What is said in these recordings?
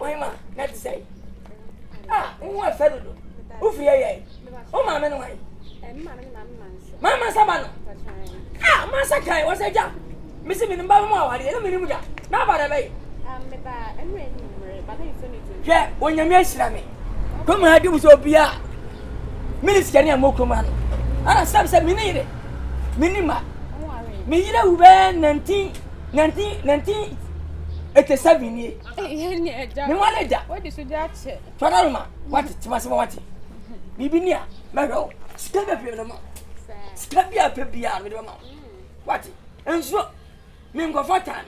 Why ma? Let's say. Ah, what fellow? Who fear ye? Oh, mamma, no way. Mamma Sabano. Ah, Massacre was a job. Missing in Bama, I didn't mean that. Now, by the way. Yeah, when you miss me. Come on, do so be a Minister Mokuman. Ah, some said Minnie. Minima. Minnie, who were 1987 years. What is that? Farama, what it was wanting. Bibinia, Maro, step up your mouth. Step up with your mouth. What? And so, Mingo for time.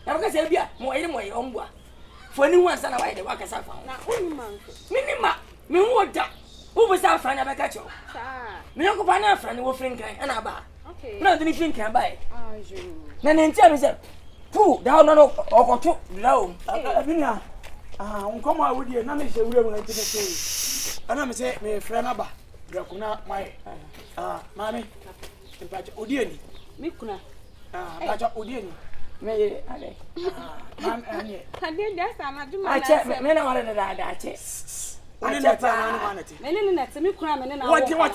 Now, I say, more anyway, on what? For anyone, son, I work as I found. Minima, Minwater. Who was our friend? I catch you. Me uncle find our friend who think and I buy. Okay. No, then you think I buy. Then tell me, sir. Pooh, down on or two low. Abina. Come out with you. None is a real one. And I'm saying, me friend Abba. Dracuna, my mammy. In fact, Odiani. Mikuna. Odiani. May I? Mam, and yet. I did that. I check me. I wanted that. What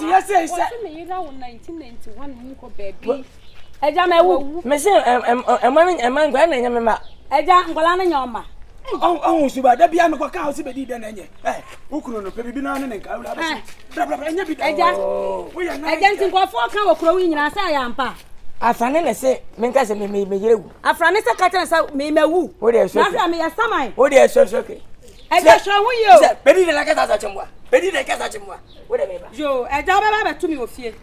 you say, sir? You know, 1991, who baby. I jam a woo, Monsieur, a man, grandmother. I jam Golana Yama. Oh, Suba, that be a cow, Sibby, than any. Eh, who couldn't be banana and cow. I can't think of 4 cow crowing in a sayampa. I finally say, Mencas and me, you. A Franessa Catan, me, woo. What is me a summer? What is okay? I just show you. Betty, like a Betty, like a Whatever. Joe, I don't have to me of fear.